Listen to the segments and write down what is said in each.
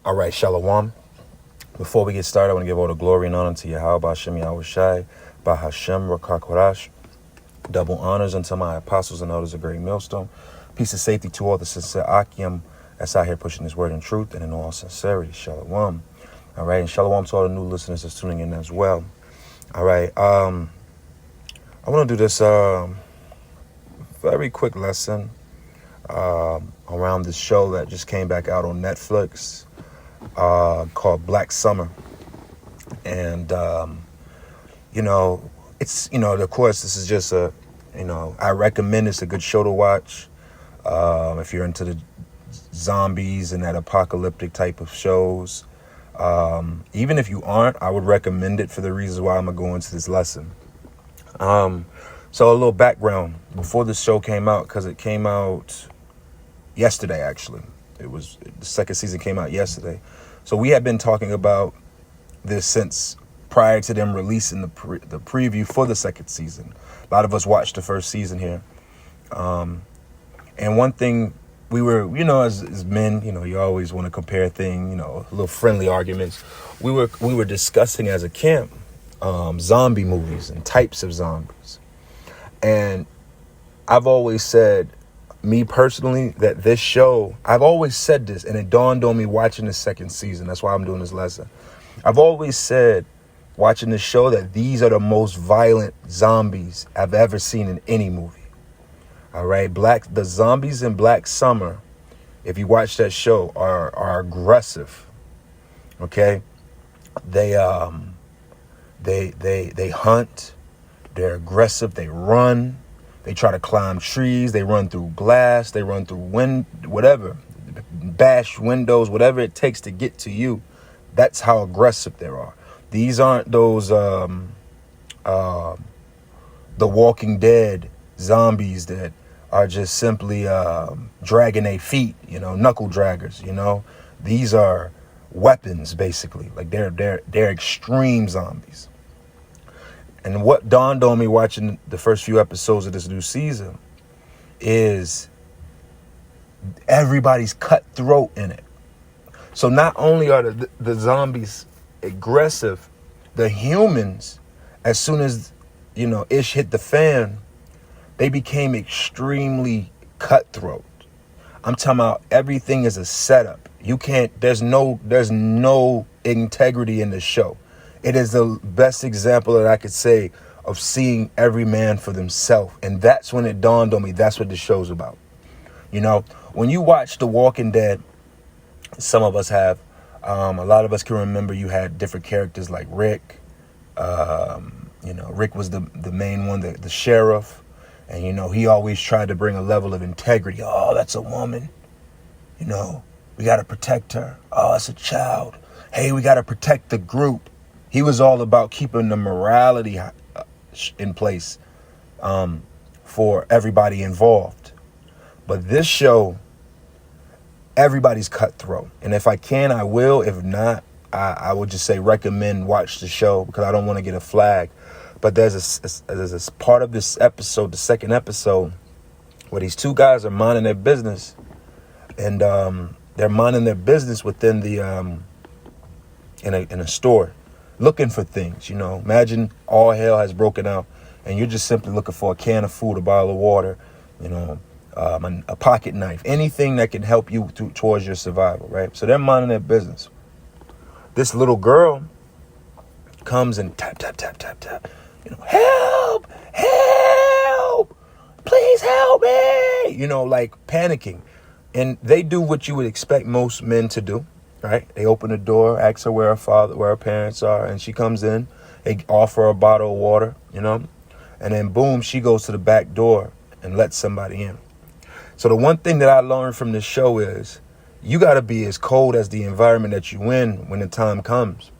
All right, Shalom. Before we get started, I want to give all the glory and honor to Yahweh, Ba'Shem Yahushai, Bahashem Rakakorash. Double honors unto my apostles and elders of Great Millstone. Peace and safety to all the sincere Akim that's out here pushing this word in truth and in all sincerity. Shalom. All right, and shalom to all the new listeners that's tuning in as well. All right, I want to do this very quick lesson around this show that just came back out on Netflix called Black Summer. And, it's, of course, this is just I recommend it's a good show to watch if you're into the zombies and that apocalyptic type of shows. Even if you aren't, I would recommend it for the reasons why I'm going to go into this lesson. So a little background before the show came out, because it came out yesterday, actually. The second season came out yesterday. So we had been talking about this since prior to them releasing the preview for the second season. A lot of us watched the first season here. And one thing we were, as men, you always want to compare things, little friendly arguments. We were discussing as a camp zombie movies and types of zombies. And I've always said, me personally, that this show, I've always said this, and it dawned on me watching the second season. That's why I'm doing this lesson. I've always said, watching this show, that these are the most violent zombies I've ever seen in any movie. All right, the zombies in Black Summer, if you watch that show, are aggressive. Okay, they hunt, they're aggressive, they run, they try to climb trees, they run through glass, they run through whatever, bash windows, whatever it takes to get to you. That's how aggressive they are. These aren't those The Walking Dead zombies that are just simply dragging their feet, knuckle draggers, These are weapons, basically. Like they're extreme zombies. And what dawned on me watching the first few episodes of this new season is everybody's cutthroat in it. So not only are the zombies aggressive, the humans, as soon as, ish hit the fan, they became extremely cutthroat. I'm talking about everything is a setup. There's no integrity in the show. It is the best example that I could say of seeing every man for themselves. And that's when it dawned on me, that's what the show's about. When you watch The Walking Dead, some of us have, a lot of us can remember you had different characters like Rick. Rick was the main one, the sheriff. And, he always tried to bring a level of integrity. Oh, that's a woman. We got to protect her. Oh, it's a child. Hey, we got to protect the group. He was all about keeping the morality in place for everybody involved. But this show, everybody's cutthroat. And if I can, I will. If not, I would just say watch the show, because I don't want to get a flag. But there's a part of this episode, the second episode, where these two guys are minding their business. And they're minding their business within the in a store, looking for things. Imagine all hell has broken out and you're just simply looking for a can of food, a bottle of water, a pocket knife, anything that can help you towards your survival, right? So they're minding their business. This little girl comes and tap, tap, tap, tap, tap. Help, please help me, like panicking. And they do what you would expect most men to do, right? They open the door, ask her where her parents are, and she comes in. They offer her a bottle of water, and then boom, she goes to the back door and lets somebody in. So the one thing that I learned from this show is you got to be as cold as the environment that you in when the time comes.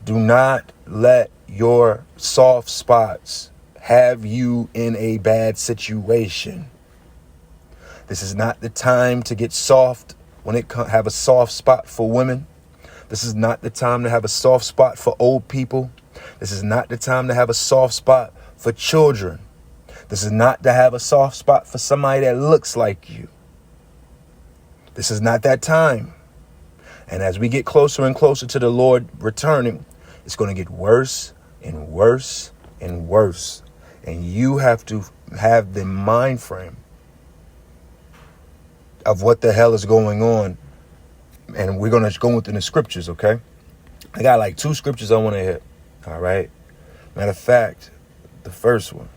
Do not let your soft spots have you in a bad situation. This is not the time to get soft have a soft spot for women. This is not the time to have a soft spot for old people. This is not the time to have a soft spot for children. This is not to have a soft spot for somebody that looks like you. This is not that time. And as we get closer and closer to the Lord returning, it's going to get worse and worse and worse. And you have to have the mind frame of what the hell is going on. And we're going to go within the scriptures, okay? I got like 2 scriptures I want to hit, all right? Matter of fact, the first one.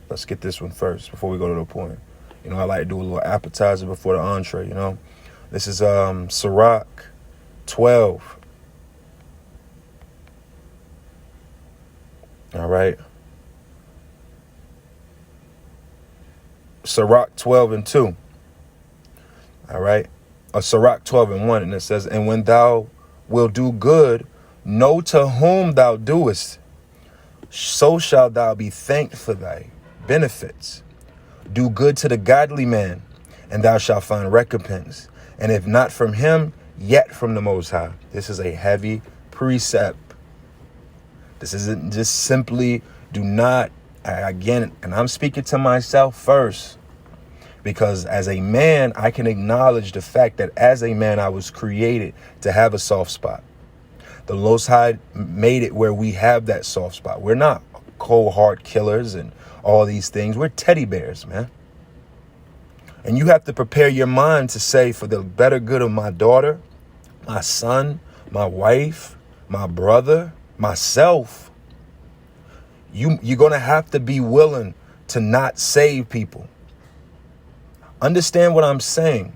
Let's get this one first before we go to the point. You know, I like to do a little appetizer before the entree, you know? This is Sirach 12. All right. Sirach 12 and 2. All right. Sirach 12 and 1. And it says, and when thou wilt do good, know to whom thou doest, so shalt thou be thanked for thy benefits. Do good to the godly man, and thou shalt find recompense. And if not from him, yet from the Most High. This is a heavy precept. This isn't just simply do not, again, and I'm speaking to myself first, because as a man, I can acknowledge the fact that as a man, I was created to have a soft spot. The Most High made it where we have that soft spot. We're not cold heart killers and all these things. We're teddy bears, man. And you have to prepare your mind to say, for the better good of my daughter, my son, my wife, my brother, myself, you're going to have to be willing to not save people. Understand what I'm saying.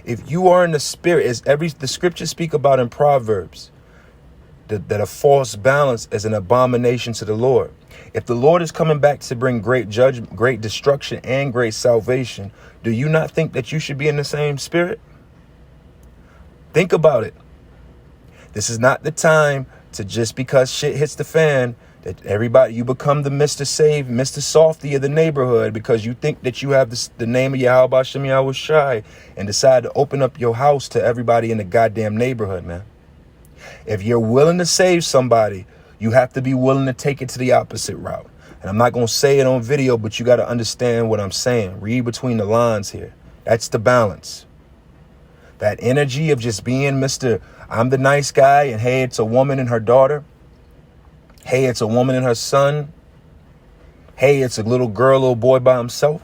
If you are in the spirit, the scriptures speak about in Proverbs, that a false balance is an abomination to the Lord. If the Lord is coming back to bring great judgment, great destruction, and great salvation, do you not think that you should be in the same spirit? Think about it. This is not the time to, just because shit hits the fan, that everybody, you become the Mr. Save, Mr. Softy of the neighborhood because you think that you have the name of Yahweh Hashem Yahweh Shai and decide to open up your house to everybody in the goddamn neighborhood, man. If you're willing to save somebody, you have to be willing to take it to the opposite route. And I'm not going to say it on video, but you got to understand what I'm saying. Read between the lines here. That's the balance. That energy of just being Mr. I'm the nice guy, and hey, it's a woman and her daughter. Hey, it's a woman and her son. Hey, it's a little girl, little boy by himself.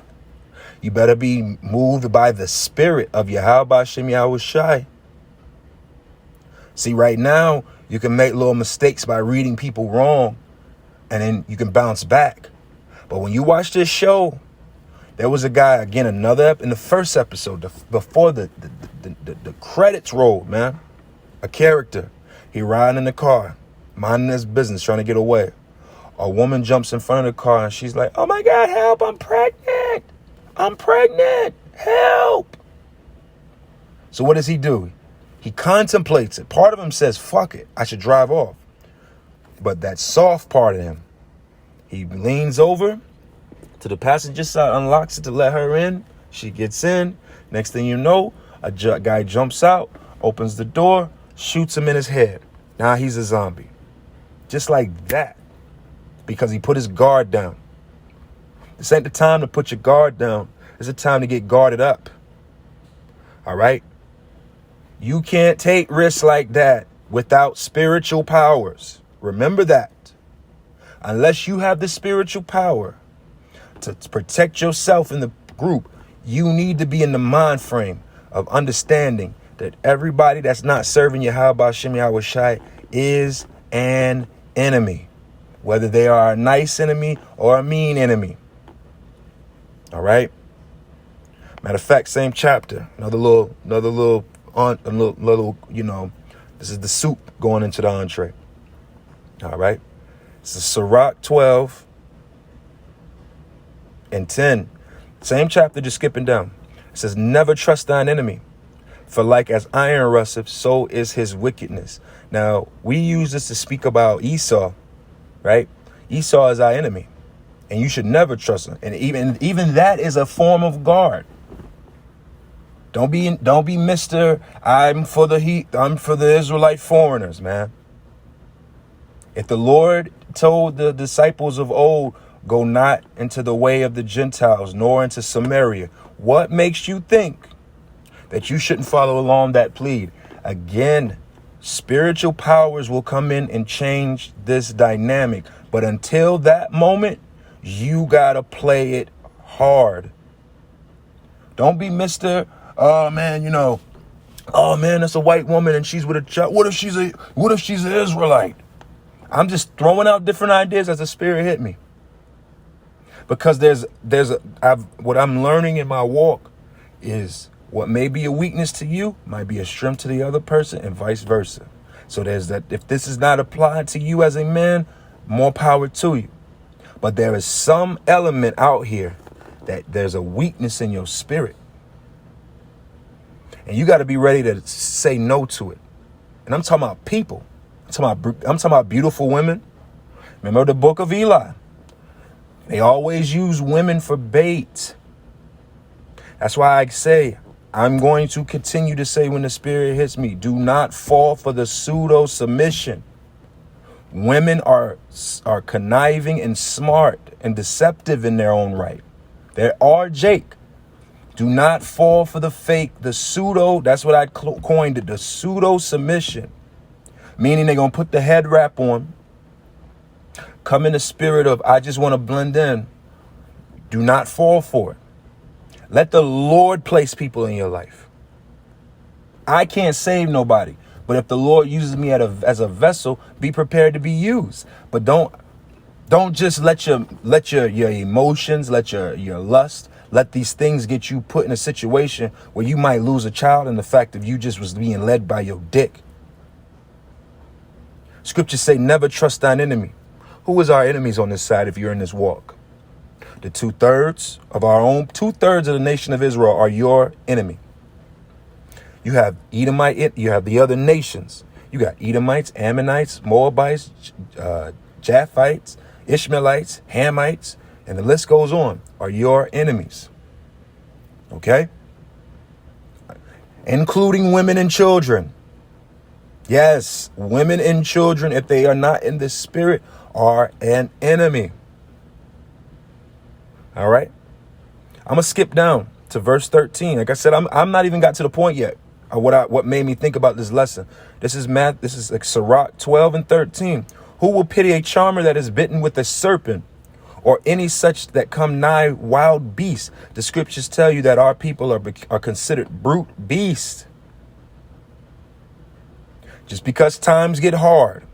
You better be moved by the spirit of Yahweh Hashem Yahweh Shai. See, right now, you can make little mistakes by reading people wrong, and then you can bounce back. But when you watch this show, there was a guy, again, in the first episode, before the credits rolled, man, a character. He riding in the car, minding his business, trying to get away. A woman jumps in front of the car, and she's like, oh, my God, help, I'm pregnant. I'm pregnant. Help. So what does he do? He contemplates it. Part of him says, fuck it, I should drive off. But that soft part of him, he leans over to the passenger side, unlocks it to let her in. She gets in. Next thing you know, a guy jumps out, opens the door, shoots him in his head. Now he's a zombie. Just like that. Because he put his guard down. This ain't the time to put your guard down. It's the time to get guarded up. All right? You can't take risks like that without spiritual powers. Remember that. Unless you have the spiritual power to protect yourself in the group, you need to be in the mind frame of understanding that everybody that's not serving Yahweh Hashem Yahweh Shai is an enemy. Whether they are a nice enemy or a mean enemy. All right? Matter of fact, same chapter. Another little, you know, this is the soup going into the entree. All right. This is Sirach 12 and 10. Same chapter, just skipping down. It says, never trust thine enemy, for like as iron rusteth, so is his wickedness. Now, we use this to speak about Esau, right? Esau is our enemy, and you should never trust him. And even that is a form of guard. Don't be Mr. I'm for the Israelite foreigners, man. If the Lord told the disciples of old, go not into the way of the Gentiles, nor into Samaria, what makes you think that you shouldn't follow along that plead? Again, spiritual powers will come in and change this dynamic. But until that moment, you got to play it hard. Don't be Mr. Oh, man, oh, man, that's a white woman and she's with a child. What if she's an Israelite? I'm just throwing out different ideas as the Spirit hit me. Because what I'm learning in my walk is what may be a weakness to you might be a strength to the other person and vice versa. So there's that. If this is not applied to you as a man, more power to you. But there is some element out here that there's a weakness in your spirit. And you got to be ready to say no to it. And I'm talking about people. I'm talking about beautiful women. Remember the book of Eli? They always use women for bait. That's why I say, I'm going to continue to say when the Spirit hits me, do not fall for the pseudo submission. Women are conniving and smart and deceptive in their own right. They are Jake. Do not fall for the fake, the pseudo. That's what I coined it, the pseudo submission. Meaning they're going to put the head wrap on. Come in the spirit of, I just want to blend in. Do not fall for it. Let the Lord place people in your life. I can't save nobody. But if the Lord uses me as a vessel, be prepared to be used. But don't just let your emotions, let your lust, let these things get you put in a situation where you might lose a child and the fact that you just was being led by your dick. Scriptures say, never trust thine enemy. Who is our enemies on this side if you're in this walk? The 2/3 of the nation of Israel are your enemy. You have Edomite, you have the other nations. You got Edomites, Ammonites, Moabites, Japhites, Ishmaelites, Hamites, and the list goes on, are your enemies. Okay? Including women and children. Yes, women and children, if they are not in the spirit, are an enemy. All right. I'm going to skip down to verse 13. Like I said, I'm not even got to the point yet. What made me think about this lesson. This is like Sirach 12 and 13. Who will pity a charmer that is bitten with a serpent, or any such that come nigh wild beasts? The scriptures tell you that our people are considered brute beasts. Just because times get hard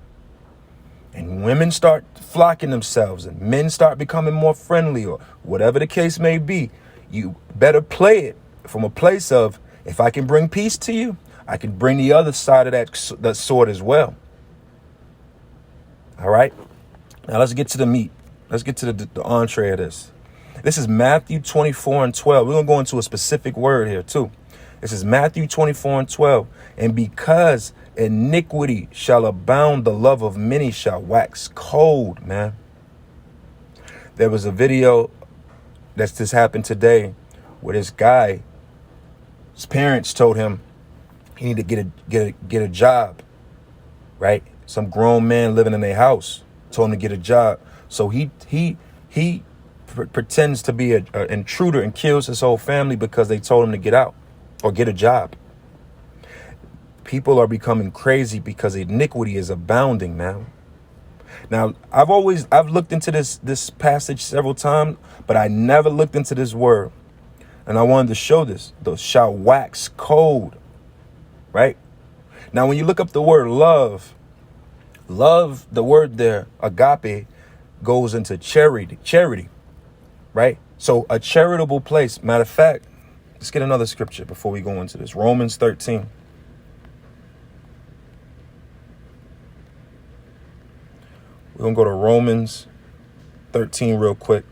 and women start flocking themselves and men start becoming more friendly or whatever the case may be, you better play it from a place of, if I can bring peace to you, I can bring the other side of that sword as well. All right. Now let's get to the meat. Let's get to the entree of this. This is Matthew 24 and 12. We're going to go into a specific word here too. This is Matthew 24 and 12. And because iniquity shall abound, the love of many shall wax cold, man. There was a video that's just happened today where this guy, his parents told him he needed to get a job, right? Some grown man living in their house told him to get a job. So he pretends to be an intruder and kills his whole family because they told him to get out or get a job. People are becoming crazy because iniquity is abounding, man. Now, I've looked into this passage several times, but I never looked into this word. And I wanted to show this. Those shall wax cold, right? Now, when you look up the word love, the word there, agape, goes into charity, right? So a charitable place. Matter of fact, let's get another scripture before we go into this. Romans 13. We're going to go to Romans 13 real quick.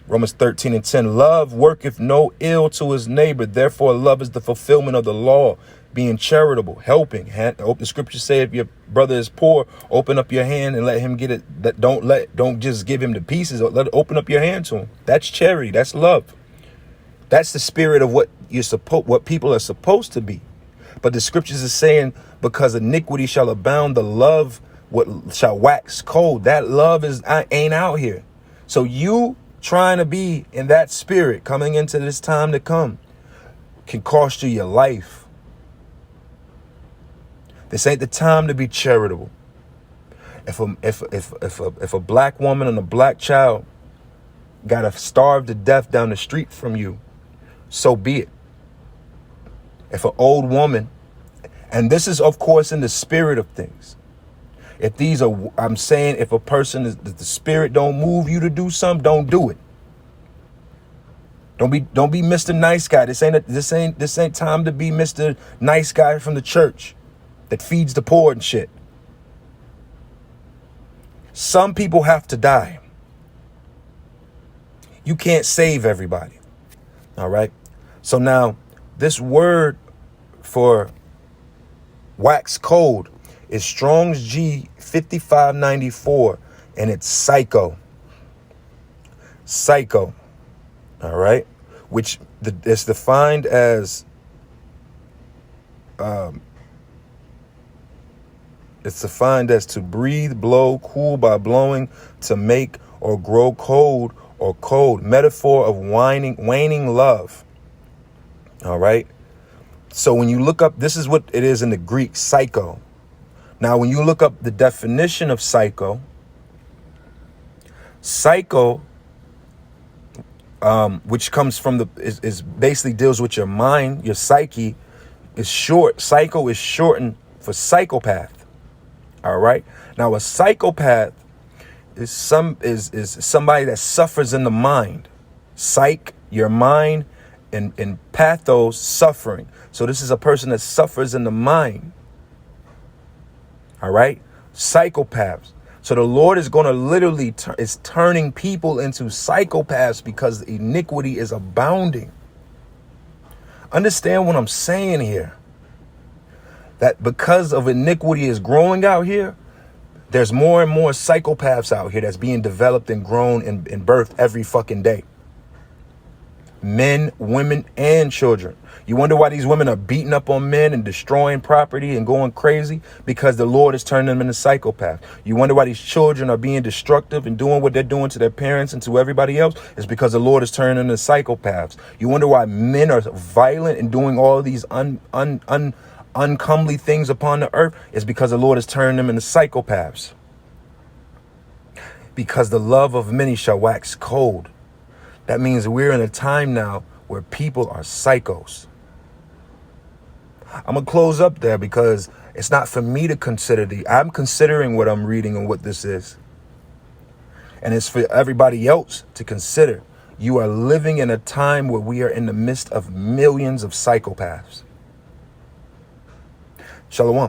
Romans 13 and 10. Love worketh no ill to his neighbor. Therefore, love is the fulfillment of the law, being charitable, helping. The scriptures say if your brother is poor, open up your hand and let him get it. Don't just give him the pieces. Open up your hand to him. That's charity. That's love. That's the spirit of what people are supposed to be. But the scriptures is saying, because iniquity shall abound, the love shall wax cold. That love ain't out here. So you trying to be in that spirit coming into this time to come can cost you your life. This ain't the time to be charitable. If a black woman and a black child gotta starve to death down the street from you, so be it. If an old woman, and this is of course in the spirit of things. If these are, I'm saying, if a person is, the spirit don't move you to do something, don't do it. Don't be Mr. Nice Guy. This ain't time to be Mr. Nice Guy from the church that feeds the poor and shit. Some people have to die. You can't save everybody. All right. So now this word for wax cold is Strong's G 5594, and it's psycho. Psycho. All right. Which is defined as it's defined as to breathe, blow, cool by blowing, to make or grow cold or cold. Metaphor of waning love. All right. So when you look up, this is what it is in the Greek, psycho. Now, when you look up the definition of psycho, which comes from is basically deals with your mind, your psyche, is short. Psycho is shortened for psychopath. All right. Now, a psychopath is somebody that suffers in the mind. Psych, your mind, and pathos, suffering. So this is a person that suffers in the mind. All right. Psychopaths. So the Lord is going to literally is turning people into psychopaths because iniquity is abounding. Understand what I'm saying here. That because of iniquity is growing out here, there's more and more psychopaths out here that's being developed and grown and birthed every fucking day. Men, women, and children. You wonder why these women are beating up on men and destroying property and going crazy? Because the Lord is turning them into psychopaths. You wonder why these children are being destructive and doing what they're doing to their parents and to everybody else? It's because the Lord is turning them into psychopaths. You wonder why men are violent and doing all these uncomely things upon the earth? It's because the Lord is turning them into psychopaths. Because the love of many shall wax cold. That means we're in a time now where people are psychos. I'm going to close up there because it's not for me to consider. I'm considering what I'm reading and what this is. And it's for everybody else to consider. You are living in a time where we are in the midst of millions of psychopaths. Shalom.